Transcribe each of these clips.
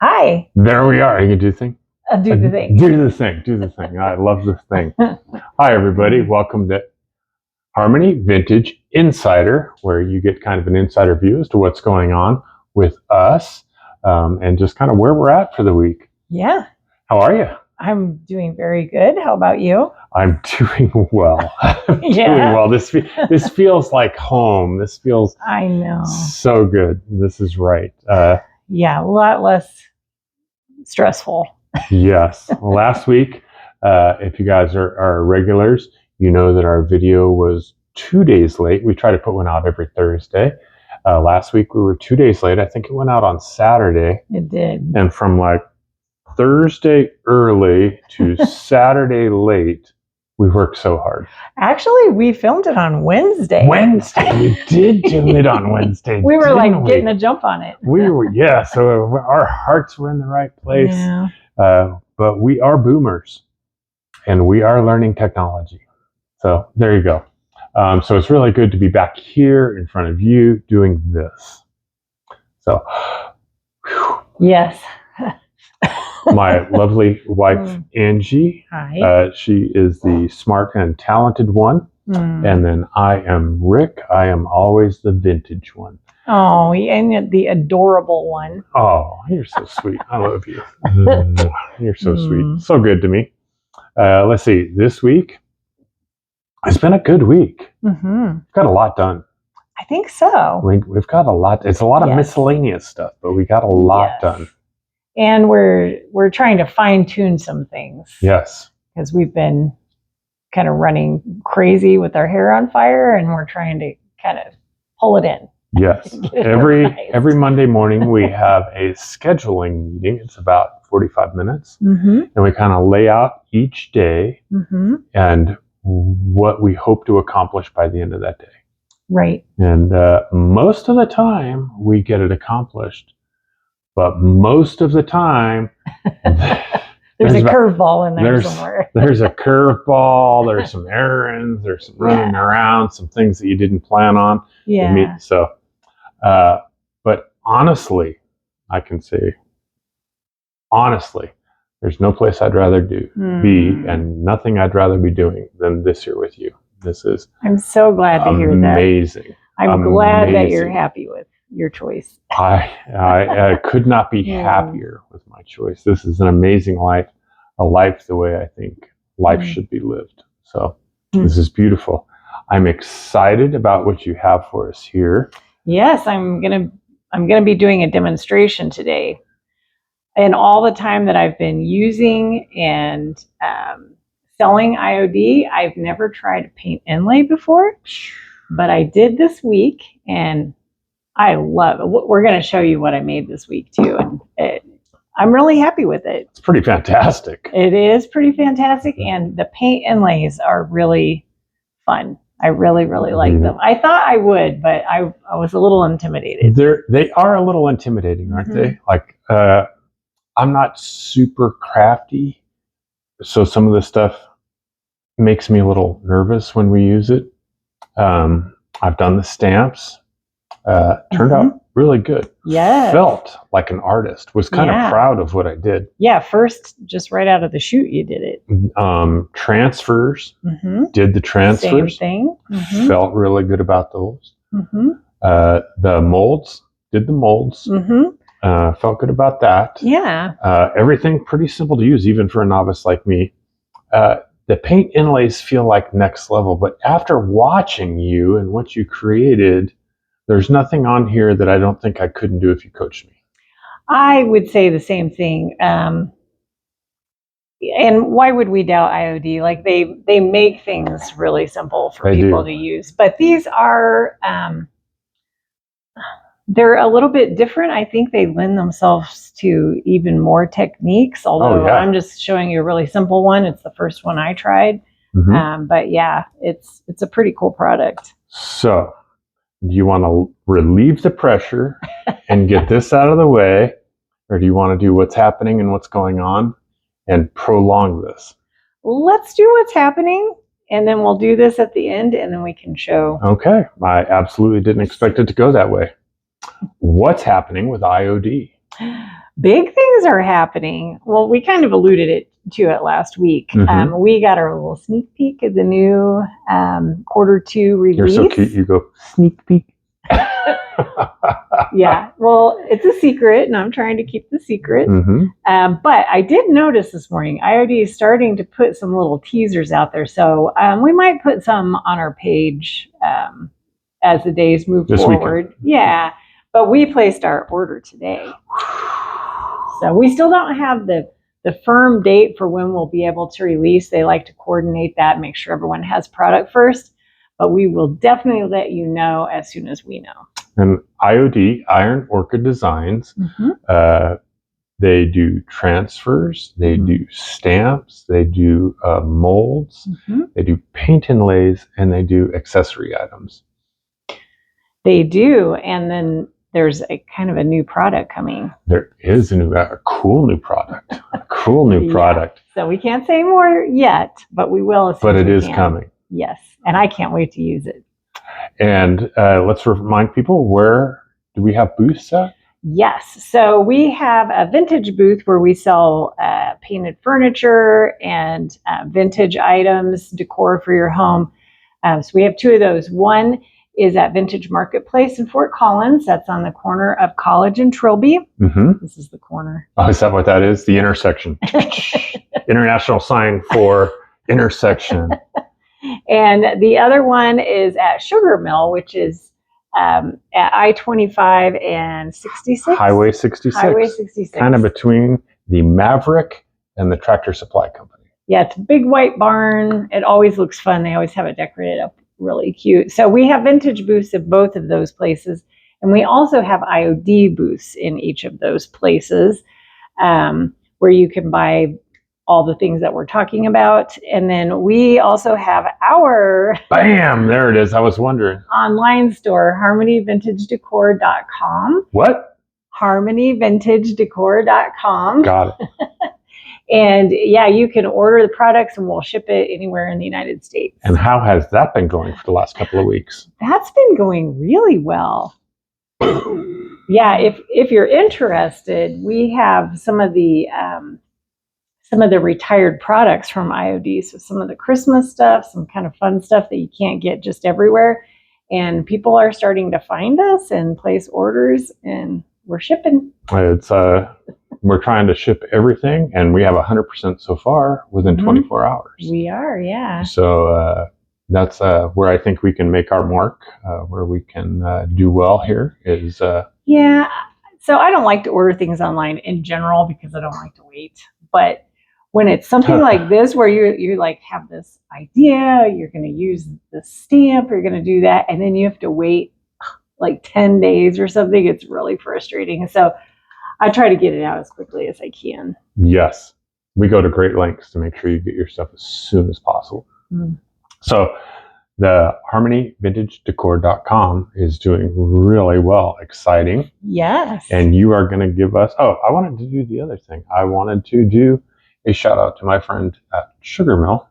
Hi. There we are. You can do the thing? Do the thing. Do the thing. Do the thing. I love this thing. Hi, everybody. Welcome to Harmony Vintage Insider, where you get kind of an insider view as to what's going on with us and just kind of where we're at for the week. Yeah. How are you? I'm doing very good. How about you? I'm doing well. Yeah. Doing well. This feels like home. This feels I know. so good. This is right. Yeah, a lot less stressful. Yes. Last week, if you guys are regulars, you know that our video was 2 days late. We try to put one out every Thursday. Last week we were 2 days late. I think it went out on Saturday. It did. And from like Thursday early to Saturday late, we worked so hard. Actually, we filmed it on Wednesday. We did do it on Wednesday. We were like getting a jump on it. We were, yeah. So our hearts were in the right place. Yeah. But we are boomers and we are learning technology. So there you go. So it's really good to be back here in front of you doing this. So, whew. Yes. My lovely wife, Angie. Hi. She is the smart and talented one. And then I am Rick. I am always the vintage one. Oh, and the adorable one. Oh, you're so sweet. I love you. You're so sweet. So good to me. Let's see. This week, it's been a good week. We've got a lot done. I think so. We've got a lot. It's a lot of miscellaneous stuff, but we got a lot done. And we're trying to fine tune some things. Yes. Because we've been kind of running crazy with our hair on fire, and we're trying to kind of pull it in. Yes. Every Monday morning we have a scheduling meeting. It's about 45 minutes. And we kind of lay out each day and what we hope to accomplish by the end of that day. Right. And most of the time we get it accomplished. But most of the time there's a curveball in there somewhere. There's a curveball, there's some errands, there's some running around, some things that you didn't plan on. Yeah. So but honestly, I can say, honestly, there's no place I'd rather be and nothing I'd rather be doing than this here with you. This is I'm so glad to hear that. Amazing. I'm glad that you're happy with your choice. I could not be happier with my choice. This is an amazing life, a life the way I think life should be lived. So this is beautiful. I'm excited about what you have for us here. Yes, I'm gonna be doing a demonstration today. And all the time that I've been using and selling IOD, I've never tried to paint inlay before, but I did this week, and I love it. We're going to show you what I made this week too, and I'm really happy with it. It's pretty fantastic. It is pretty fantastic, and the paint inlays are really fun. I really, really like them. I thought I would, but I was a little intimidated. They are a little intimidating, aren't they? Like, I'm not super crafty, so some of the stuff makes me a little nervous when we use it. I've done the stamps. Turned out really good. Yeah. Felt like an artist. Was kind of proud of what I did. Yeah, first, just right out of the chute, you did it. Transfers. Did the transfers. Same thing. Felt really good about those. The molds. Did the molds. Felt good about that. Yeah. Everything pretty simple to use, even for a novice like me. The paint inlays feel like next level, but after watching you and what you created, there's nothing on here that I don't think I couldn't do if you coached me. I would say the same thing. And why would we doubt IOD? Like they make things really simple for people to use. But these are, they're a little bit different. I think they lend themselves to even more techniques, although I'm just showing you a really simple one. It's the first one I tried. But yeah, it's a pretty cool product. So, do you want to relieve the pressure and get this out of the way, or do you want to do what's happening and what's going on and prolong this? Let's do what's happening, and then we'll do this at the end, and then we can show. Okay. I absolutely didn't expect it to go that way. What's happening with IOD? Big things are happening. Well, we kind of alluded to it last week. Mhm. We got our little sneak peek of the new Q2 release. You're so cute. You go sneak peek. Yeah, well, it's a secret, and I'm trying to keep the secret. Mm-hmm. But I did notice this morning, IOD is starting to put some little teasers out there. So we might put some on our page as the days move This forward. weekend. Yeah, but we placed our order today. So we still don't have the firm date for when we'll be able to release. They like to coordinate that, make sure everyone has product first. But we will definitely let you know as soon as we know. And IOD, Iron Orchid Designs, they do transfers, they do stamps, they do molds, they do paint inlays, and they do accessory items. They do, and then there's a kind of a new product coming. There is a cool new product. Product. So we can't say more yet, but we will. But it is coming. Yes, and I can't wait to use it. And let's remind people, where do we have booths at? Yes, so we have a vintage booth where we sell painted furniture and vintage items, decor for your home. So we have two of those. One is at Vintage Marketplace in Fort Collins. That's on the corner of College and Trilby. Mm-hmm. This is the corner. Oh, is that what that is? The intersection. International sign for intersection. And the other one is at Sugar Mill, which is at I-25 and 66. Highway 66. Highway 66. Kind of between the Maverick and the Tractor Supply Company. Yeah, it's a big white barn. It always looks fun. They always have it decorated up really cute. So we have vintage booths at both of those places. And we also have IOD booths in each of those places where you can buy all the things that we're talking about. And then we also have our bam, there it is. I was wondering. Online store, harmonywintagedecor.com. What? harmonywintagedecor.com. Got it. And yeah, you can order the products and we'll ship it anywhere in the United States. And how has that been going for the last couple of weeks? That's been going really well. Yeah, if you're interested, we have some of the retired products from IOD. So some of the Christmas stuff, some kind of fun stuff that you can't get just everywhere. And people are starting to find us and place orders, and we're shipping. It's we're trying to ship everything, and we have 100% so far within 24 hours. We are, yeah. So that's where I think we can make our mark, where we can do well here is... Yeah, so I don't like to order things online in general because I don't like to wait. But when it's something like this, where you like have this idea, you're going to use the stamp, you're going to do that, and then you have to wait like 10 days or something, it's really frustrating. So I try to get it out as quickly as I can. Yes. We go to great lengths to make sure you get your stuff as soon as possible. So the harmonywintagedecor.com is doing really well, exciting. Yes. And you are going to give us... Oh, I wanted to do the other thing. I wanted to do a shout out to my friend at Sugar Mill.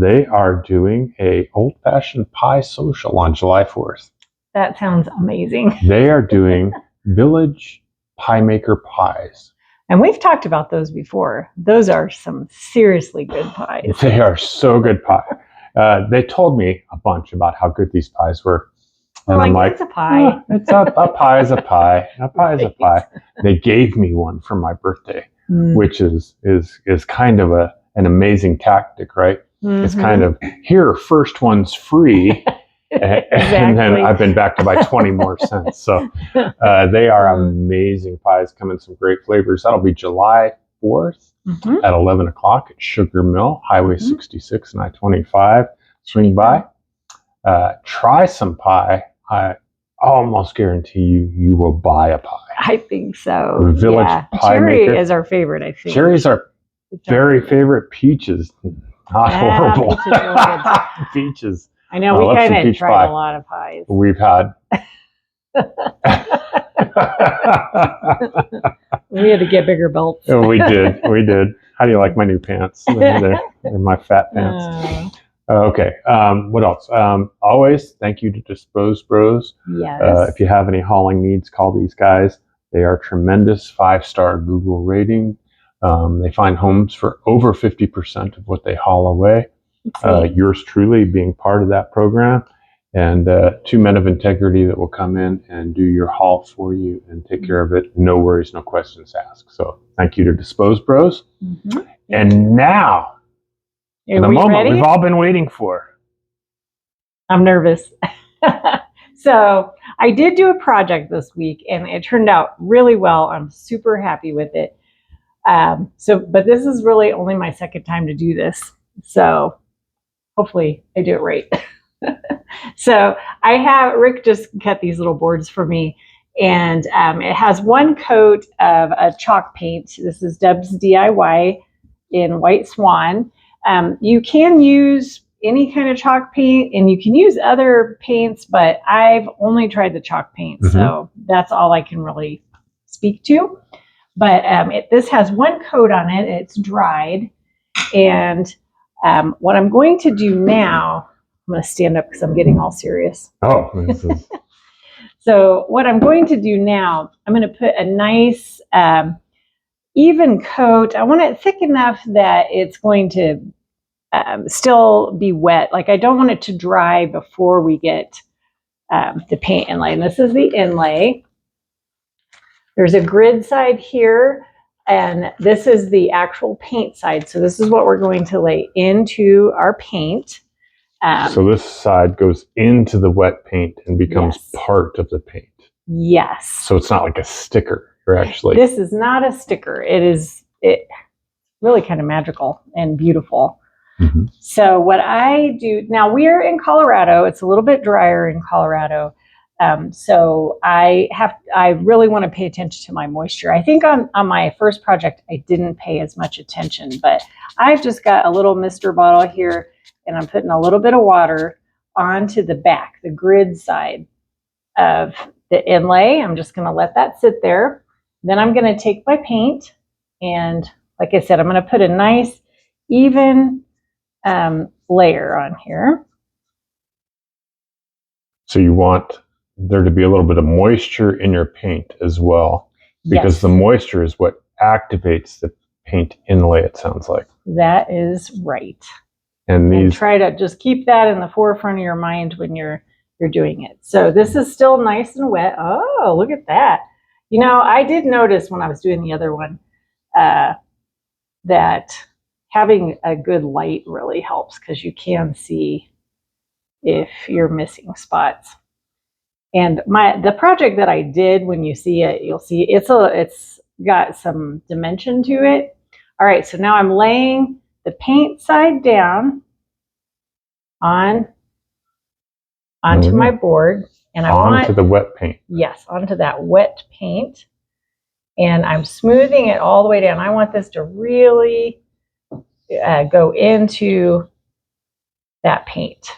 They are doing a old-fashioned pie social on July 4th. That sounds amazing. They are doing Village Pie Maker pies. And we've talked about those before. Those are some seriously good pies. They are so good pie. They told me a bunch about how good these pies were. And I'm like, it's a pie. It's a pie is a pie. A pie is a pie. They gave me one for my birthday, which is kind of an amazing tactic, right? It's kind of, here, first one's free. And then I've been back to buy 20 more since. So they are amazing pies, come in some great flavors. That'll be July 4th at 11 o'clock at Sugar Mill, Highway 66 and I-25. Swing by. Try some pie. I almost guarantee you will buy a pie. I think so. Village Pie Cherry Maker is our favorite, I think. Cherries are very favorite. Peaches, not horrible. Peaches, really good. Peaches. I know, we kind of tried a lot of pies. We've had. We had to get bigger belts. Oh, we did. How do you like my new pants? They're my fat pants. Okay. What else? Always thank you to Dispose Bros. Yes. If you have any hauling needs, call these guys. They are tremendous 5-star Google rating. They find homes for over 50% of what they haul away. Yours truly being part of that program, and 2 men of integrity that will come in and do your haul for you and take care of it. No worries, no questions asked. So thank you to Dispose Bros. Mm-hmm. And now, for the moment ready? We've all been waiting for. I'm nervous. So I did do a project this week, and it turned out really well. I'm super happy with it. But this is really only my second time to do this. So hopefully I do it right. So Rick just cut these little boards for me, and it has one coat of a chalk paint. This is Deb's DIY in White Swan. You can use any kind of chalk paint, and you can use other paints, but I've only tried the chalk paint, so that's all I can really speak to. But this has one coat on it. It's dried, and what I'm going to do now, I'm going to stand up because I'm getting all serious. Oh, So what I'm going to do now, I'm going to put a nice even coat. I want it thick enough that it's going to still be wet. Like, I don't want it to dry before we get the paint inlay. And this is the inlay. There's a grid side here, and this is the actual paint side. So this is what we're going to lay into our paint. So this side goes into the wet paint and becomes part of the paint. Yes. So it's not like a sticker. You're actually. This is not a sticker. It really kind of magical and beautiful. Mm-hmm. So what I do now, we're in Colorado. It's a little bit drier in Colorado. So I really want to pay attention to my moisture. I think on my first project, I didn't pay as much attention, but I've just got a little mister bottle here, and I'm putting a little bit of water onto the back, the grid side of the inlay. I'm just going to let that sit there. Then I'm going to take my paint, and like I said, I'm going to put a nice even layer on here. So you want there to be a little bit of moisture in your paint as well, because the moisture is what activates the paint inlay, it sounds like. That is right. And try to just keep that in the forefront of your mind when you're doing it. So this is still nice and wet. Oh, look at that. You know, I did notice when I was doing the other one that having a good light really helps, because you can see if you're missing spots. And the project that I did, when you see it, you'll see it's got some dimension to it. All right, so now I'm laying the paint side down onto my board, and onto the wet paint. Yes, onto that wet paint, and I'm smoothing it all the way down. I want this to really go into that paint.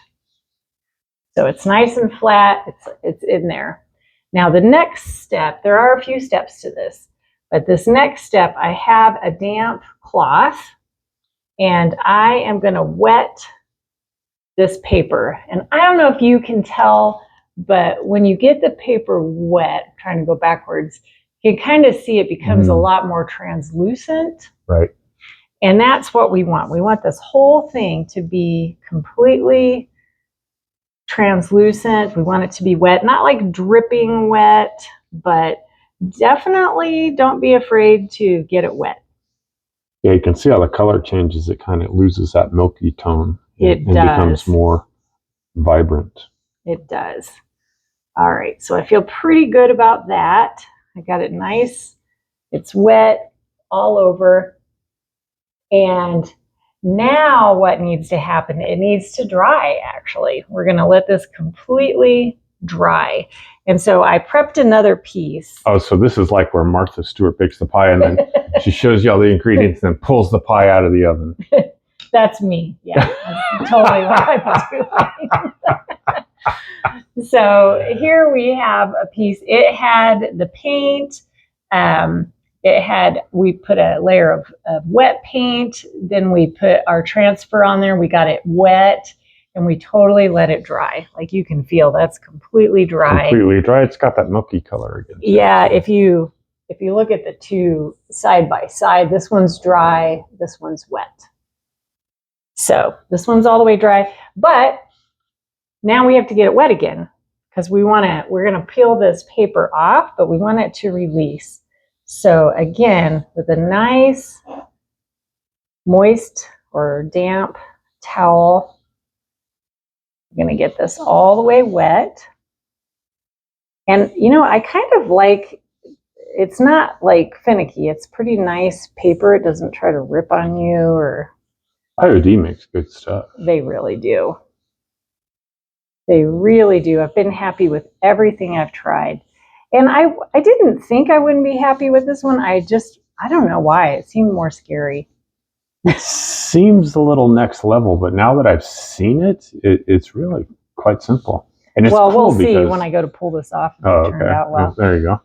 So it's nice and flat, it's in there. Now the next step, there are a few steps to this, but this next step, I have a damp cloth, and I am going to wet this paper. And I don't know if you can tell, but when you get the paper wet, trying to go backwards, you can kind of see it becomes a lot more translucent. Right. And that's what we want. We want this whole thing to be completely translucent. We want it to be wet, not like dripping wet, but definitely don't be afraid to get it wet. Yeah, you can see how the color changes. It kind of loses that milky tone. It does. Becomes more vibrant. It does. All right, so I feel pretty good about that. I got it nice. It's wet all over. And now what needs to happen? It needs to dry, actually. We're going to let this completely dry. And so I prepped another piece. Oh, so this is like where Martha Stewart bakes the pie, and then she shows you all the ingredients and then pulls the pie out of the oven. That's me. Yeah, that's totally what I'm doing. So here we have a piece. It had the paint. We put a layer of wet paint. Then we put our transfer on there. We got it wet, and we totally let it dry. Like, you can feel that's completely dry. Completely dry. It's got that milky color again. Yeah, if you if you look at the two side by side, this one's dry, this one's wet. So this one's all the way dry, but now we have to get it wet again because we're going to peel this paper off, but we want it to release. So again, with a nice moist or damp towel, I'm going to get this all the way wet. And you know, I kind of like, it's not like finicky. It's pretty nice paper. It doesn't try to rip on you or. IOD makes good stuff. They really do. They really do. I've been happy with everything I've tried. And I didn't think I wouldn't be happy with this one. I don't know why. It seemed more scary. It seems a little next level, but now that I've seen it, it's really quite simple. And it's well, cool we'll see because, when I go to pull this off. Oh, it turned out well. There you go.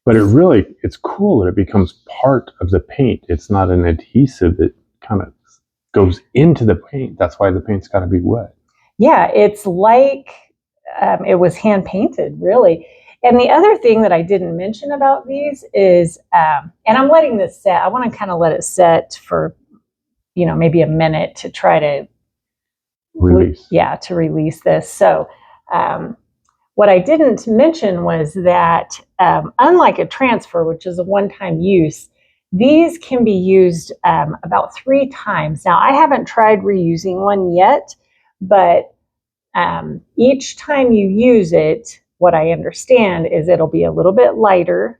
But it's cool that it becomes part of the paint. It's not an adhesive. It kind of goes into the paint. That's why the paint's got to be wet. Yeah, it's like it was hand painted, really. And the other thing that I didn't mention about these is, and I'm letting this set, I want to kind of let it set for, maybe a minute to try to release. Yeah, to release this. So what I didn't mention was that unlike a transfer, which is a one-time use, these can be used about 3 times. Now, I haven't tried reusing one yet, but each time you use it, what I understand is it'll be a little bit lighter.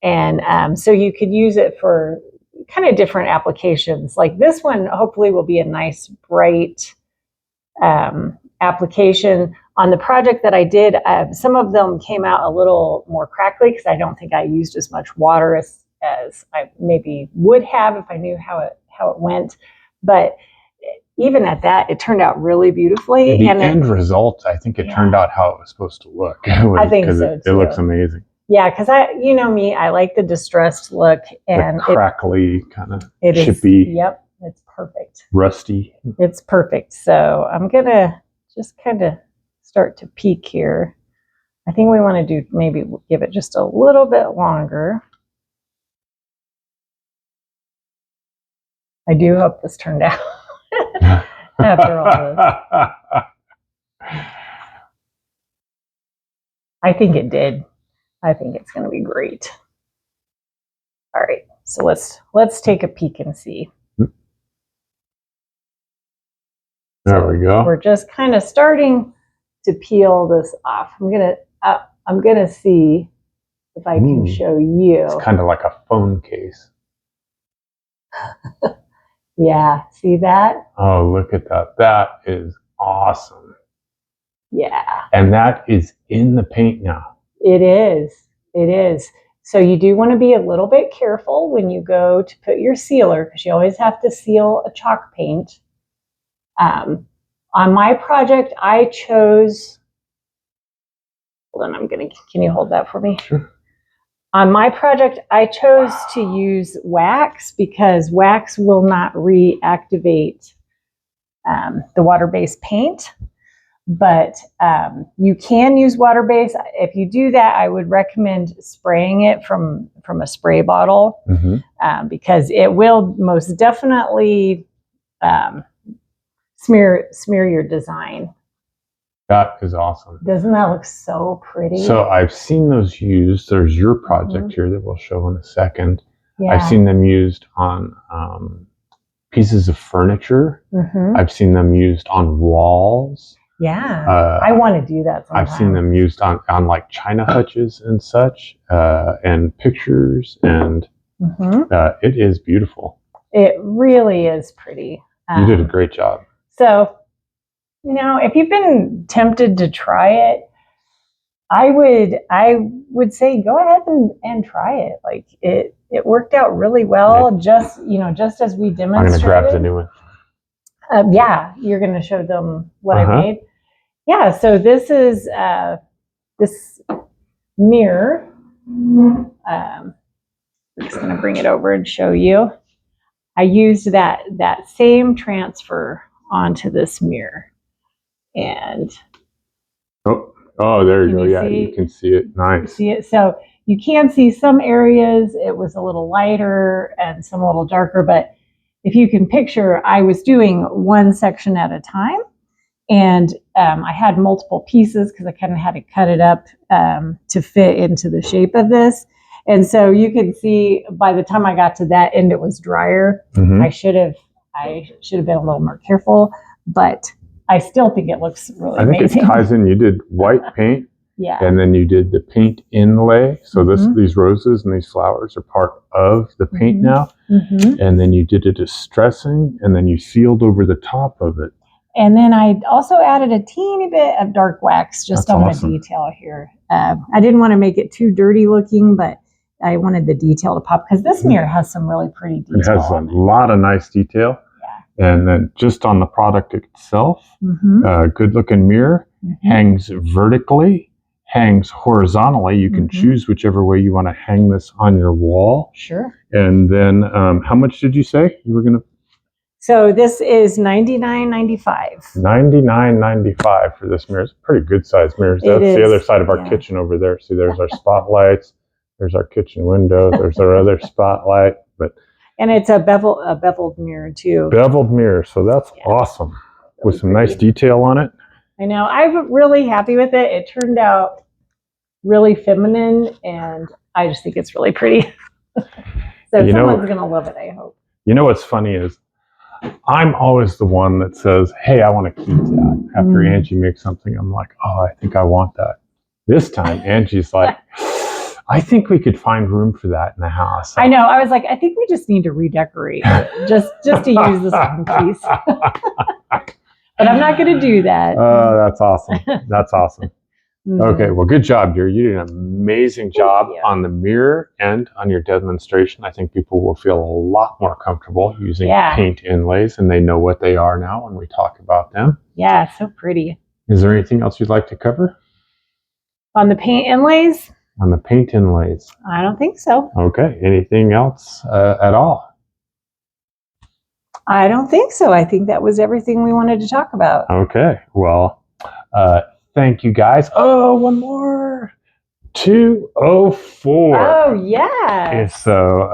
And so you could use it for kind of different applications. Like this one, hopefully will be a nice, bright application. On the project that I did, some of them came out a little more crackly because I don't think I used as much water as I maybe would have if I knew how it went. But even at that, it turned out really beautifully. The end result, I think it turned out how it was supposed to look. I think so too. It looks amazing. Yeah, because you know me, I like the distressed look and the crackly kind of chippy. Yep, it's perfect. Rusty. It's perfect. So I'm gonna just kind of start to peek here. I think we want to maybe give it just a little bit longer. I do hope this turned out after all this. I think it did. I think it's going to be great. All right, so let's take a peek and see. There we go. We're just kind of starting to peel this off. I'm gonna see if I can show you. It's kind of like a phone case. Yeah, see that? Oh, look at that. That is awesome. Yeah. And that is in the paint now. It is. It is. So you do want to be a little bit careful when you go to put your sealer, because you always have to seal a chalk paint. On my project, I chose, hold on, can you hold that for me? Sure. On my project, I chose to use wax because wax will not reactivate the water-based paint, but you can use water-based. If you do that, I would recommend spraying it from a spray bottle, because it will most definitely smear your design. That is awesome. Doesn't that look so pretty? So I've seen those used. There's your project here that we'll show in a second. Yeah. I've seen them used on pieces of furniture. I've seen them used on walls. Yeah, I want to do that sometime. I've seen them used on like china hutches and such, and pictures, and it is beautiful. It really is pretty. You did a great job. So, if you've been tempted to try it, I would say go ahead and try it. Like it worked out really well. Just as we demonstrated. I'm going to grab the new one. Yeah, you're going to show them what I made. Yeah. So this is this mirror. I'm just going to bring it over and show you. I used that same transfer onto this mirror. And oh, there you go. Yeah, you can see it. Nice. See it. So you can see some areas it was a little lighter and some a little darker, but if you can picture, I was doing one section at a time, and I had multiple pieces because I kind of had to cut it up to fit into the shape of this. And so you can see by the time I got to that end, it was drier. Mhm. I should have been a little more careful, but I still think it looks really I think amazing. it ties in. You did white paint, Yeah. and then you did the paint inlay. So Mhm. these roses and these flowers are part of the paint Mhm. now. Mhm. And then you did a distressing, and then you sealed over the top of it. And then I also added a teeny bit of dark wax just That's on awesome. the detail here. I didn't want to make it too dirty looking, but I wanted the detail to pop because this mirror has some really pretty detail. It has a on it. lot of nice detail. Yeah. And then just on the product itself, Mhm. good looking mirror, Mhm. hangs vertically, hangs horizontally. You can Mhm. choose whichever way you want to hang this on your wall. Sure. And then how much did you say you were going to? So this is $99.95. $99.95 for this mirror. It's a pretty good sized mirror. That's the other side of our kitchen over there. See, there's our spotlights. There's our kitchen window. There's our other spotlight. And it's a beveled mirror too. Beveled mirror. So that's awesome. Really with some nice detail on it. I know. I'm really happy with it. It turned out really feminine, and I just think it's really pretty. So someone's going to love it, I hope. You know what's funny is I'm always the one that says, hey, I want to keep that. After Angie makes something, I'm like, oh, I think I want that. This time, Angie's like, I think we could find room for that in the house. I know. I was like, I think we just need to redecorate it, just to use this one piece. But I'm not going to do that. That's awesome. That's awesome. Okay, well, good job, dear. You did an amazing job on the mirror and on your demonstration. I think people will feel a lot more comfortable using paint inlays, and they know what they are now when we talk about them. Yeah, so pretty. Is there anything else you'd like to cover? On the paint inlays? On the paint inlays. I don't think so. Okay, anything else at all? I don't think so. I think that was everything we wanted to talk about. Okay, well, thank you guys. Oh, one more. 204. Oh, yeah. So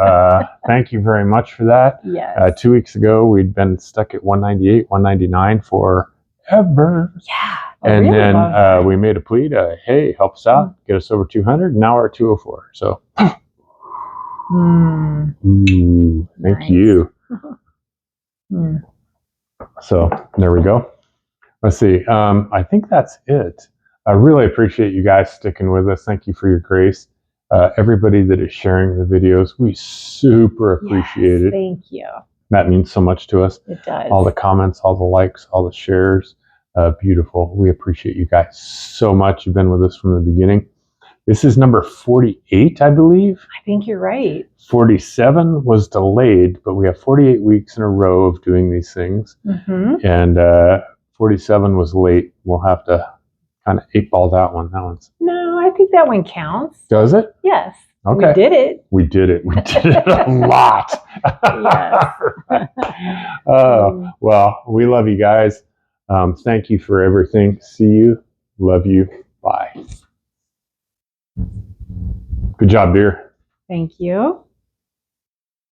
thank you very much for that. Yes. 2 weeks ago, we'd been stuck at 198, 199 forever. Yeah. And really then we made a plea to, hey, help us out, get us over 200. Now we're at 204. So, thank you. So there we go. Let's see. I think that's it. I really appreciate you guys sticking with us. Thank you for your grace. Everybody that is sharing the videos, we super appreciate it. Thank you. That means so much to us. It does. All the comments, all the likes, all the shares. Beautiful. We appreciate you guys so much. You've been with us from the beginning. This is number 48, I believe. I think you're right. 47 was delayed, but we have 48 weeks in a row of doing these things. And 47 was late. We'll have to kind of 8-ball that one. That one's. No, I think that one counts. Does it? Yes. Okay. We did it. We did it. We did it a lot. Yes. Well, we love you guys. Thank you for everything. See you. Love you. Bye. Good job, dear. Thank you.